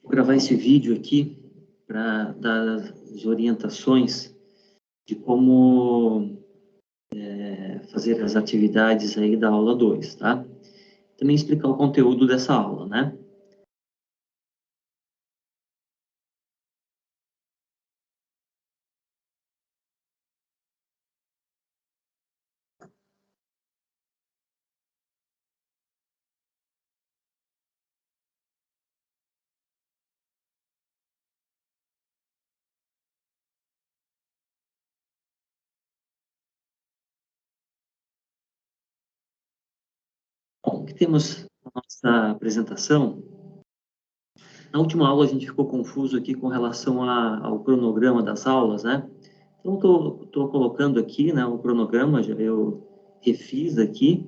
Vou gravar esse vídeo aqui para dar as orientações de como fazer as atividades aí da aula 2, tá? Também explicar o conteúdo dessa aula, né? Bom, o que temos na nossa apresentação? Na última aula a gente ficou confuso aqui com relação ao cronograma das aulas, né? Então, estou colocando aqui, né, o cronograma, já eu refiz aqui.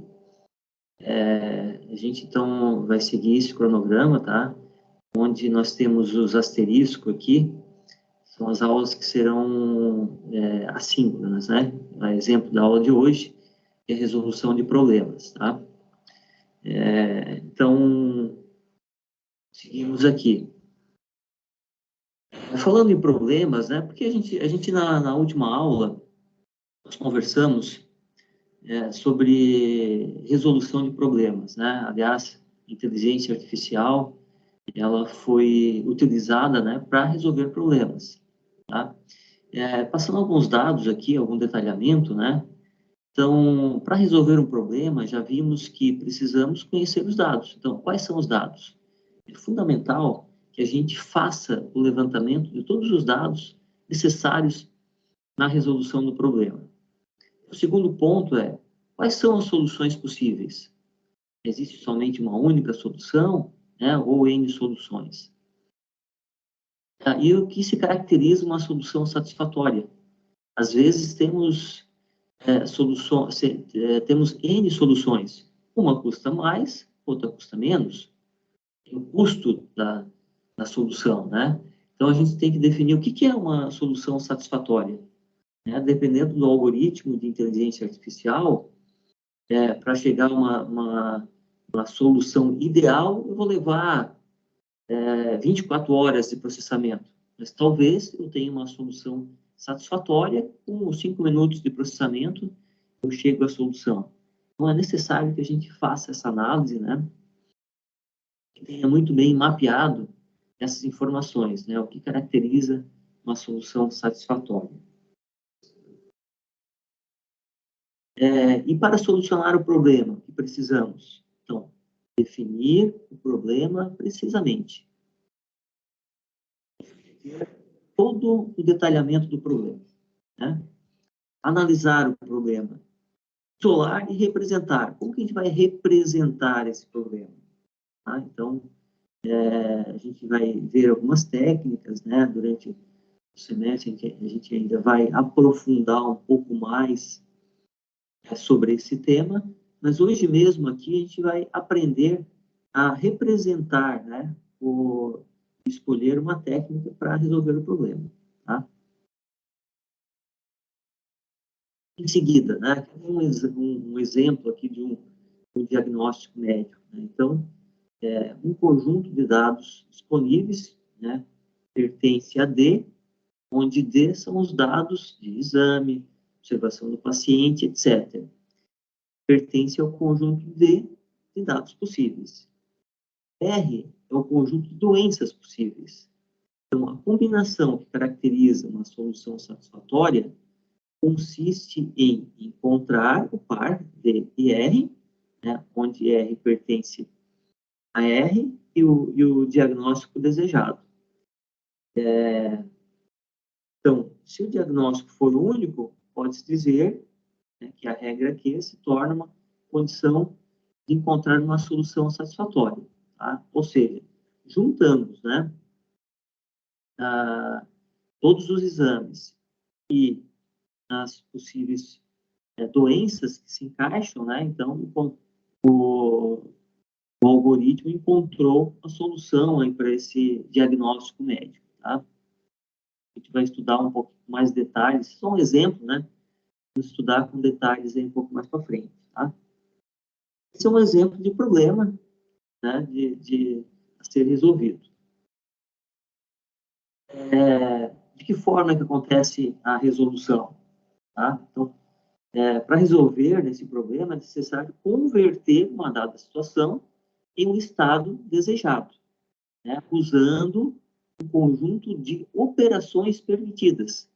A gente, então, vai seguir esse cronograma, tá? Onde nós temos os asteriscos aqui, são as aulas que serão assíncronas, né? O exemplo da aula de hoje é a resolução de problemas, tá? Então, seguimos aqui. Falando em problemas, né? Porque a gente na última aula, nós conversamos sobre resolução de problemas, né? Aliás, inteligência artificial, ela foi utilizada, né, para resolver problemas, tá? Passando alguns dados aqui, algum detalhamento, né? Então, para resolver um problema, já vimos que precisamos conhecer os dados. Então, quais são os dados? É fundamental que a gente faça o levantamento de todos os dados necessários na resolução do problema. O segundo ponto é, quais são as soluções possíveis? Existe somente uma única solução, né, ou N soluções? E o que se caracteriza uma solução satisfatória? Às vezes temos temos N soluções. Uma custa mais, outra custa menos. Tem o custo da solução, né? Então, a gente tem que definir o que é uma solução satisfatória. Né? Dependendo do algoritmo de inteligência artificial, para chegar a uma solução ideal, eu vou levar 24 horas de processamento. Mas talvez eu tenha uma solução satisfatória, com 5 minutos de processamento, eu chego à solução. Então, é necessário que a gente faça essa análise, né? Que tenha muito bem mapeado essas informações, né? O que caracteriza uma solução satisfatória. E para solucionar o problema, o que precisamos? Então, definir o problema precisamente. Todo o detalhamento do problema, né? Analisar o problema, isolar e representar. Como que a gente vai representar esse problema? Tá? Então, a gente vai ver algumas técnicas, né? Durante o semestre, a gente ainda vai aprofundar um pouco mais sobre esse tema, mas hoje mesmo aqui a gente vai aprender a representar, né? Escolher uma técnica para resolver o problema, tá? Em seguida, né, um exemplo aqui de um diagnóstico médico. Né? Então, um conjunto de dados disponíveis, né, pertence a D, onde D são os dados de exame, observação do paciente, etc. Pertence ao conjunto D de dados possíveis. R é o conjunto de doenças possíveis. Então, a combinação que caracteriza uma solução satisfatória consiste em encontrar o par D e R, né, onde R pertence a R e o diagnóstico desejado. Então, se o diagnóstico for único, pode-se dizer, né, que a regra aqui se torna uma condição de encontrar uma solução satisfatória. Tá? Ou seja, juntamos, né, todos os exames e as possíveis doenças que se encaixam, né? Então, o algoritmo encontrou a solução aí para esse diagnóstico médico, tá? A gente vai estudar um pouco mais detalhes, só um exemplo, né? Vamos estudar com detalhes aí um pouco mais para frente, tá? Esse é um exemplo de problema, né? A ser resolvido. De que forma que acontece a resolução? Tá? Então, para resolver esse problema, é necessário converter uma dada situação em um estado desejado, né? Usando um conjunto de operações permitidas.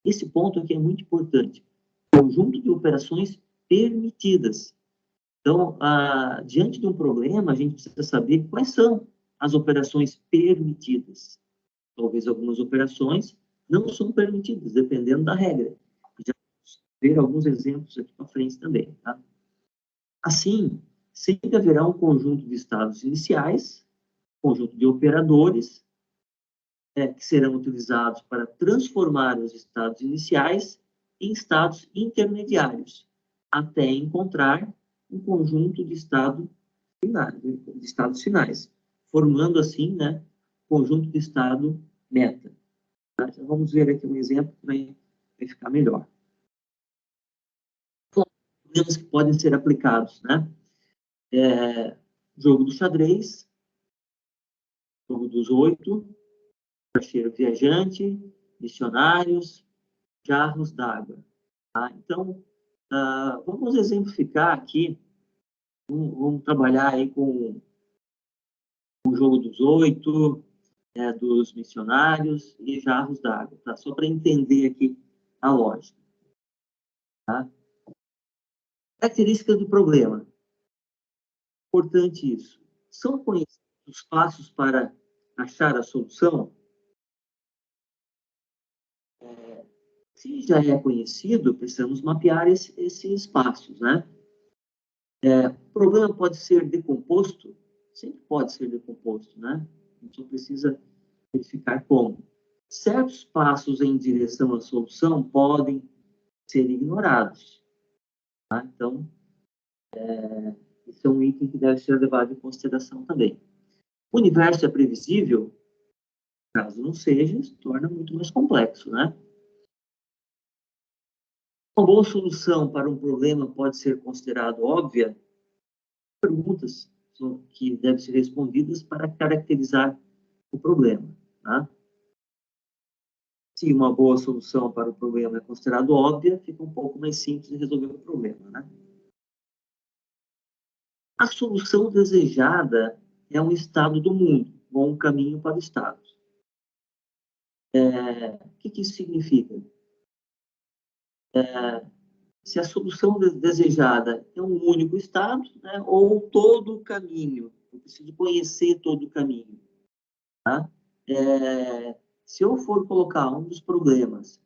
Esse ponto aqui é muito importante. Conjunto de operações permitidas. Então, diante de um problema, a gente precisa saber quais são as operações permitidas. Talvez algumas operações não são permitidas, dependendo da regra. Já vamos ver alguns exemplos aqui para frente também. Tá? Assim, sempre haverá um conjunto de estados iniciais, conjunto de operadores, que serão utilizados para transformar os estados iniciais em estados intermediários, até encontrar um conjunto de estados finais, formando assim, né, conjunto de estado meta. Tá? Então, vamos ver aqui um exemplo que vai ficar melhor. Problemas que podem ser aplicados, né? Jogo do xadrez, jogo dos 8, caixeiro viajante, missionários, jarros d'água. Tá? Então, vamos exemplificar aqui, vamos trabalhar aí com o jogo dos 8, dos missionários e jarros d'água, tá? Só para entender aqui a lógica. Tá? Características do problema. Importante isso. São conhecidos os passos para achar a solução? Se já é conhecido, precisamos mapear esses passos, né? O problema pode ser decomposto? Sempre pode ser decomposto, né? A gente só precisa verificar como. Certos passos em direção à solução podem ser ignorados. Tá? Então, esse é um item que deve ser levado em consideração também. O universo é previsível? Caso não seja, se torna muito mais complexo, né? Uma boa solução para um problema pode ser considerado óbvia? Perguntas que devem ser respondidas para caracterizar o problema, tá? Se uma boa solução para o problema é considerado óbvia, fica um pouco mais simples de resolver o problema, né? A solução desejada é um estado do mundo, ou um caminho para o estado. O que isso significa? Se a solução desejada é um único estado, né, ou todo o caminho. Eu preciso conhecer todo o caminho. Tá? Se eu for colocar um dos problemas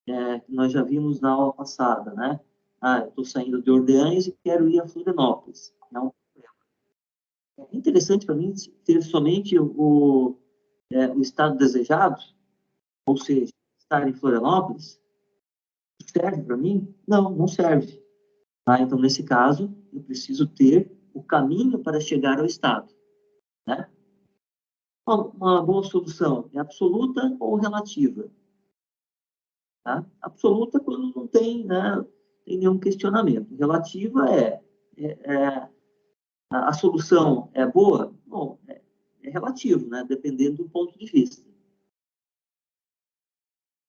que nós já vimos na aula passada, né? Eu estou saindo de Orleans e quero ir a Florianópolis. Não. É interessante para mim ter somente o estado desejado, ou seja, estar em Florianópolis. Serve para mim? Não, não serve. Tá? Então, nesse caso, eu preciso ter o caminho para chegar ao estado. Né? Uma boa solução é absoluta ou relativa? Tá? Absoluta quando não tem, né, tem nenhum questionamento. Relativa a solução é boa? Bom, é relativo, né, dependendo do ponto de vista.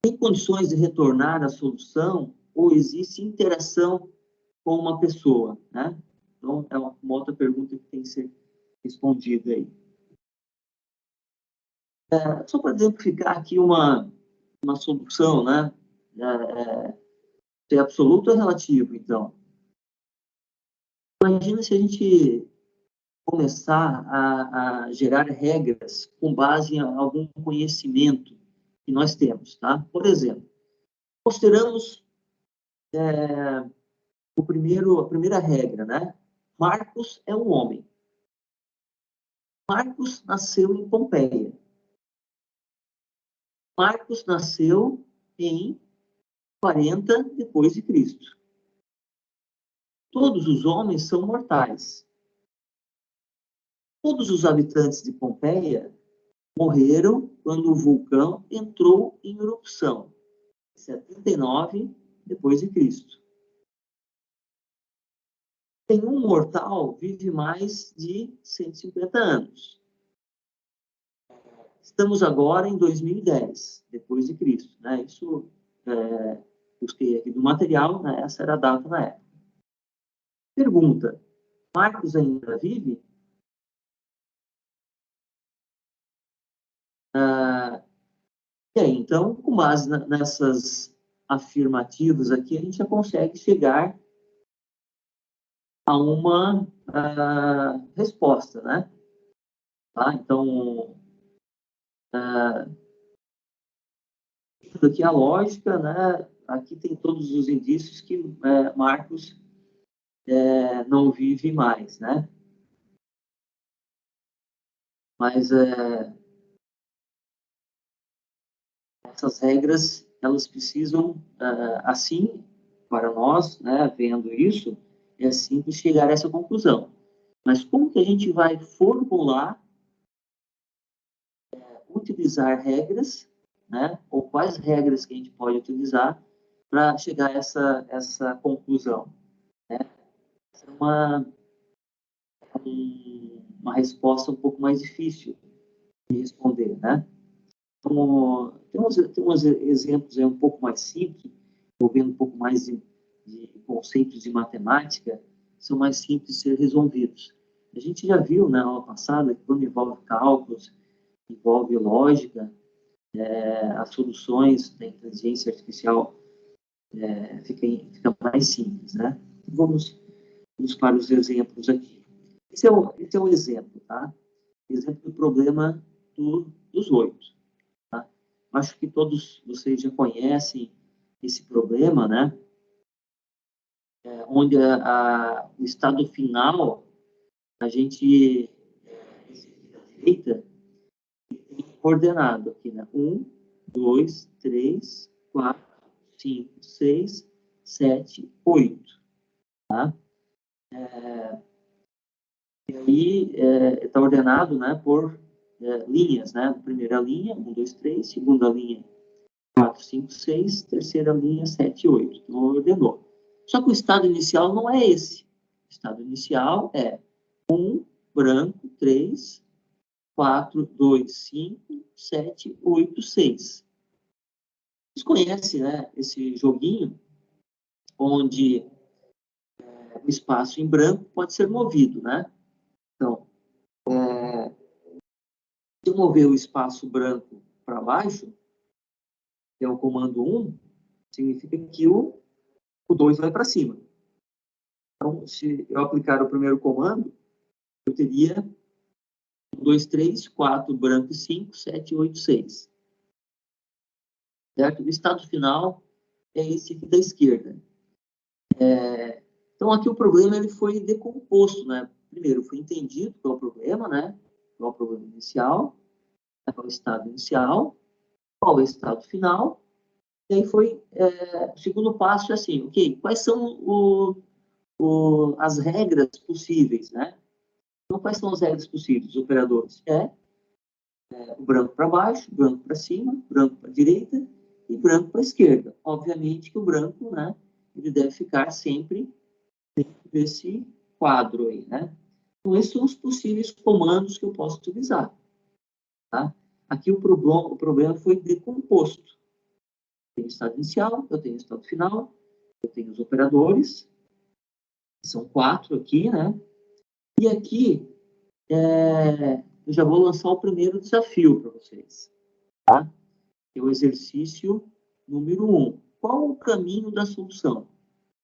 Tem condições de retornar à solução ou existe interação com uma pessoa? Né? Então, é uma outra pergunta que tem que ser respondida aí. Só para exemplificar aqui uma solução, né? Se é absoluto ou relativo, então. Imagina se a gente começar a gerar regras com base em algum conhecimento que nós temos, tá? Por exemplo, consideramos a primeira regra, né? Marcos é um homem. Marcos nasceu em Pompeia. Marcos nasceu em 40 depois de Cristo. Todos os homens são mortais. Todos os habitantes de Pompeia morreram quando o vulcão entrou em erupção, em 79 depois de Cristo. Nenhum mortal vive mais de 150 anos. Estamos agora em 2010, depois de Cristo, né? Isso, busquei aqui do material, né? Essa era a data na época. Pergunta, Marcos ainda vive? Então, com base nessas afirmativas aqui, a gente já consegue chegar a uma resposta, né? Tá? Então, aqui a lógica, né? Aqui tem todos os indícios que Marcos não vive mais, né? Mas essas regras, elas precisam, assim, para nós, né, vendo isso, é simples chegar a essa conclusão. Mas como que a gente vai formular, utilizar regras, né, ou quais regras que a gente pode utilizar para chegar a essa conclusão? Né? Essa é uma resposta um pouco mais difícil de responder, né? Então, tem uns exemplos aí um pouco mais simples, envolvendo um pouco mais de conceitos de matemática, são mais simples de ser resolvidos. A gente já viu na aula passada que quando envolve cálculos, envolve lógica, as soluções da inteligência artificial ficam mais simples, né? Vamos para os exemplos aqui. Esse é um exemplo, tá? Exemplo do problema dos 8. Tá? Acho que todos vocês já conhecem esse problema, né? Onde o estado final, a gente, à direita, tem coordenado aqui, né? 1, 2, 3, 4, 5, 6, 7, 8. Tá? E aí está ordenado, né, por linhas, né? Primeira linha, 1, 2, 3, segunda linha, 4, 5, 6, terceira linha, 7, 8. Então, ordenou. Só que o estado inicial não é esse. O estado inicial é 1, branco, 3, 4, 2, 5, 7, 8, 6. Vocês conhecem, né, esse joguinho onde o espaço em branco pode ser movido, né? Então, se eu mover o espaço branco para baixo, que é o comando 1, significa que o 2 vai para cima. Então, se eu aplicar o primeiro comando, eu teria 1, 2, 3, 4, branco e 5, 7, 8, 6. Certo? O estado final é esse aqui da esquerda. Então, aqui o problema ele foi decomposto, né? Primeiro, foi entendido qual é o problema, né? Qual é o problema inicial, qual é o estado inicial, qual é o estado final. E aí foi, o segundo passo é assim, ok, quais são as regras possíveis, né? Então, quais são as regras possíveis, os operadores? O branco para baixo, branco para cima, branco para a direita e branco para a esquerda. Obviamente que o branco, né, ele deve ficar sempre dentro desse quadro aí, né? Então, esses são os possíveis comandos que eu posso utilizar, tá? Aqui o problema foi decomposto. Eu tenho o estado inicial, eu tenho o estado final, eu tenho os operadores, que são 4 aqui, né? E aqui, eu já vou lançar o primeiro desafio para vocês, tá? É o exercício número 1. Qual o caminho da solução?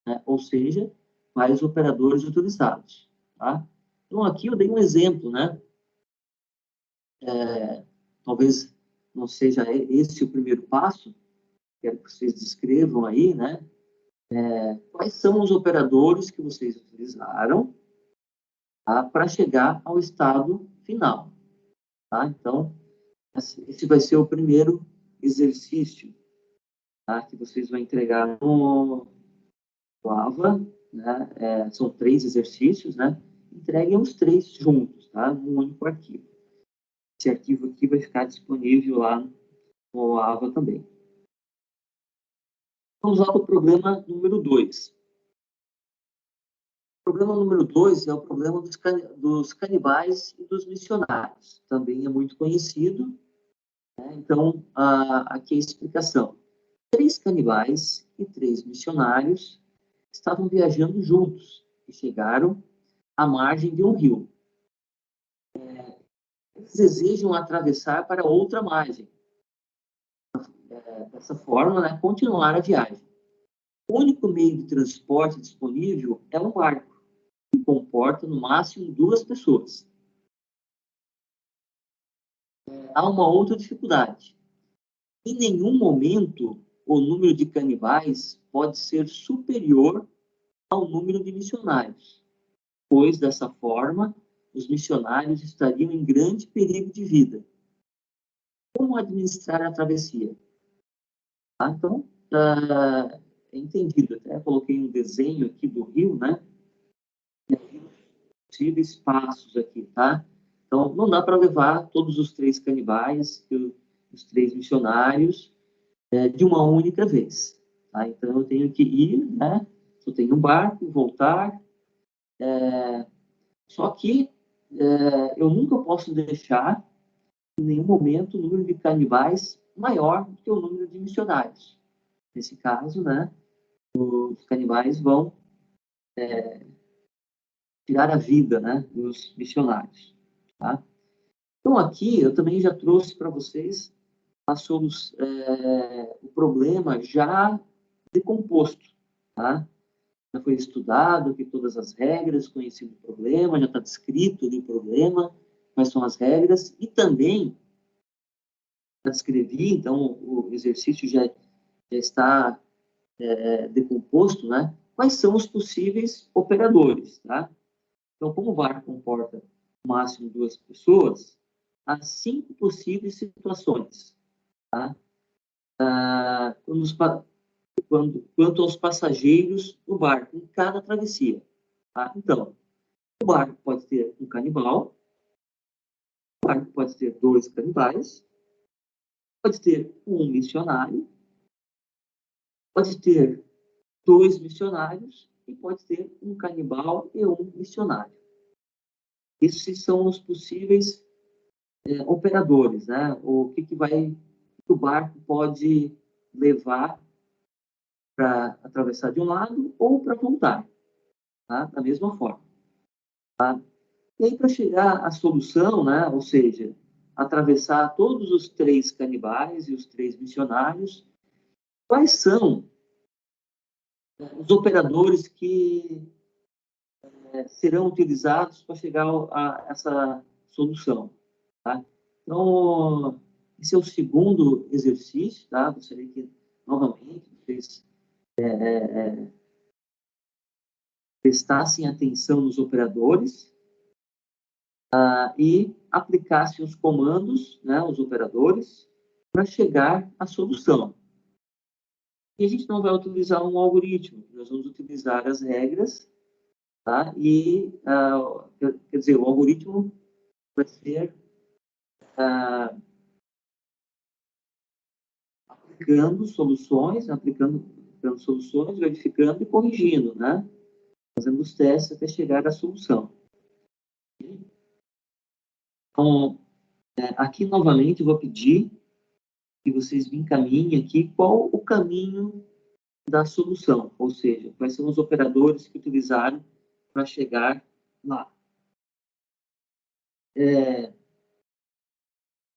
Né? Ou seja, quais operadores utilizados, tá? Então, aqui eu dei um exemplo, né? Talvez não seja esse o primeiro passo, quero que vocês descrevam aí, né? Quais são os operadores que vocês utilizaram, tá? Para chegar ao estado final, tá? Então, esse vai ser o primeiro exercício, tá? Que vocês vão entregar no Java, né? São 3 exercícios, né? Entreguem os 3 juntos, tá? Num único arquivo. Esse arquivo aqui vai ficar disponível lá no Java também. Vamos lá para o problema número 2. O problema número 2 é o problema dos canibais e dos missionários. Também é muito conhecido, Então, aqui é a explicação. 3 canibais e 3 missionários estavam viajando juntos e chegaram à margem de um rio. Eles desejam atravessar para outra margem. Dessa forma, né, continuar a viagem. O único meio de transporte disponível é um barco, que comporta no máximo 2 pessoas. Há uma outra dificuldade. Em nenhum momento o número de canibais pode ser superior ao número de missionários, pois dessa forma os missionários estariam em grande perigo de vida. Como administrar a travessia? Então, é entendido. Até coloquei um desenho aqui do rio, né? Possíveis passos aqui, tá? Então, não dá para levar todos os 3 canibais e os 3 missionários de uma única vez, tá? Então, eu tenho que ir, né? Eu tenho um barco, voltar. Só que eu nunca posso deixar, em nenhum momento, o número de canibais maior do que o número de missionários. Nesse caso, né? Os canibais vão tirar a vida, né, dos missionários, tá? Então, aqui eu também já trouxe para vocês o problema já decomposto, tá? Já foi estudado aqui todas as regras, conhecido o problema, já está descrito ali o problema, quais são as regras, e também já descrevi, então o exercício já está decomposto, né? Quais são os possíveis operadores, tá? Então, como o barco comporta no máximo 2 pessoas, há 5 possíveis situações, tá? Quanto aos passageiros do barco, em cada travessia, tá? Então, o barco pode ter um canibal, o barco pode ter 2 canibais, pode ter um missionário, pode ter 2 missionários e pode ter um canibal e um missionário. Esses são os possíveis operadores, né? O que o barco pode levar para atravessar de um lado ou para voltar, tá? Da mesma forma, tá? E aí, para chegar à solução, né? Ou seja, atravessar todos os 3 canibais e os 3 missionários, quais são os operadores que serão utilizados para chegar a essa solução, tá? Então, esse é o segundo exercício, tá? Gostaria que, novamente, vocês prestassem atenção nos operadores e aplicassem os comandos, né, os operadores, para chegar à solução. E a gente não vai utilizar um algoritmo, nós vamos utilizar as regras, tá? E, quer dizer, o algoritmo vai ser aplicando soluções, verificando e corrigindo, né? Fazendo os testes até chegar à solução. Então, aqui novamente eu vou pedir que vocês me encaminhem aqui qual o caminho da solução, ou seja, quais são os operadores que utilizaram para chegar lá. E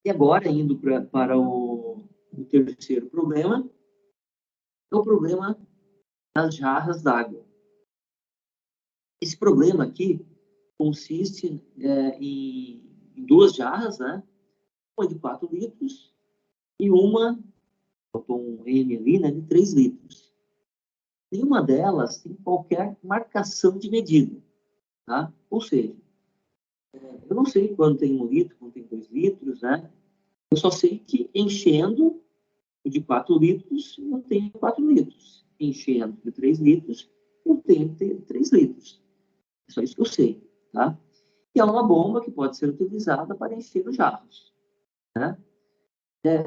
agora, indo para o terceiro problema, é o problema das jarras d'água. Esse problema aqui consiste em 2 jarras, né? Uma de 4 litros e uma, botou um M ali, né, de 3 litros. Nenhuma delas tem qualquer marcação de medida, tá? Ou seja, eu não sei quando tem 1 litro, quando tem 2 litros, né? Eu só sei que enchendo o de 4 litros, eu tenho 4 litros. Enchendo de 3 litros, eu tenho 3 litros. É só isso que eu sei, tá? E é uma bomba que pode ser utilizada para encher os jarros, né?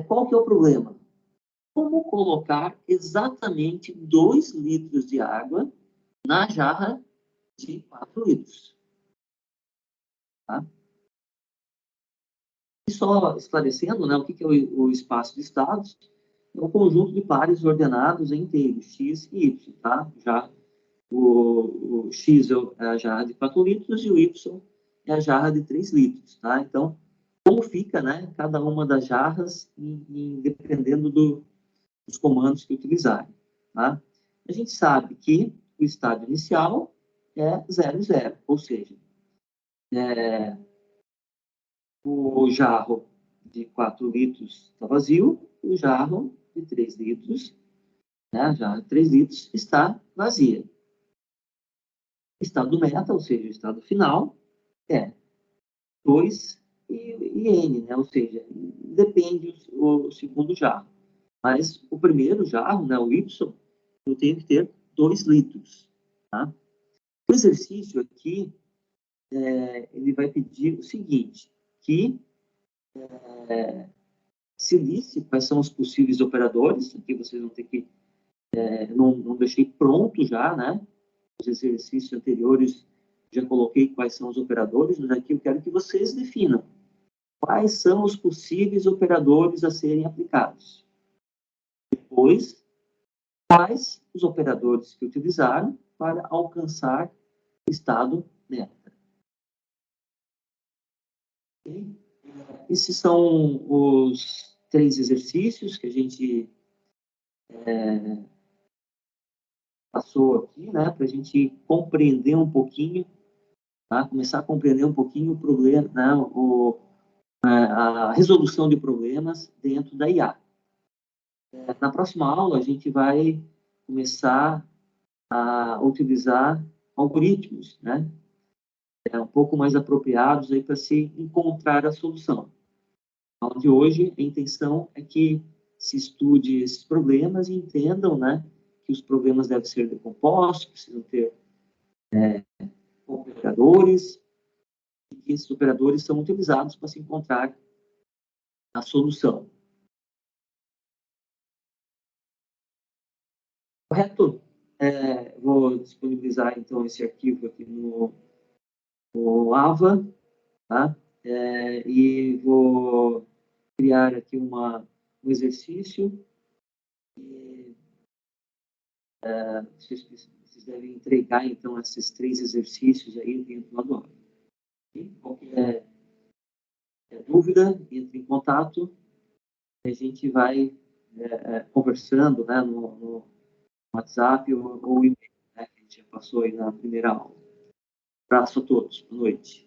Qual que é o problema? Como colocar exatamente 2 litros de água na jarra de 4 litros, tá? E só esclarecendo, né, o que é o espaço de estados? É um conjunto de pares ordenados em inteiros, x e y, tá? Já o x é a jarra de 4 litros e o y é a jarra de 3 litros, tá? Então, como fica, né, cada uma das jarras, dependendo dos comandos que utilizarem, tá? A gente sabe que o estado inicial é 0, 0, ou seja, o jarro de 4 litros está vazio, e o jarro de 3 litros, né, a jarra de 3 litros está vazia. Estado meta, ou seja, o estado final, é 2 e N, né, ou seja, depende o segundo jarro. Mas o primeiro jarro, né, o Y, eu tenho que ter 2 litros, tá? O exercício aqui, ele vai pedir o seguinte, que se liste quais são os possíveis operadores, aqui vocês vão ter que, não deixei pronto já, né? Os exercícios anteriores já coloquei quais são os operadores, mas aqui eu quero que vocês definam quais são os possíveis operadores a serem aplicados. Depois, quais os operadores que utilizaram para alcançar o estado meta. Okay? Esses são os 3 exercícios que a gente passou aqui, né, para a gente compreender um pouquinho, tá? Começar a compreender um pouquinho o problema, né, a resolução de problemas dentro da IA. Na próxima aula, a gente vai começar a utilizar algoritmos, né, um pouco mais apropriados aí para se encontrar a solução. Na aula de hoje, a intenção é que se estude esses problemas e entendam, né, que os problemas devem ser decompostos, precisam ter operadores, e que esses operadores são utilizados para se encontrar a solução. Correto? Vou disponibilizar, então, esse arquivo aqui no AVA, tá? E vou criar aqui um exercício. E, vocês devem entregar, então, esses 3 exercícios aí dentro do AVA. Qualquer dúvida, entre em contato. A gente vai conversando, né, no WhatsApp ou e-mail, né, que a gente já passou aí na primeira aula. Abraço a todos. Boa noite.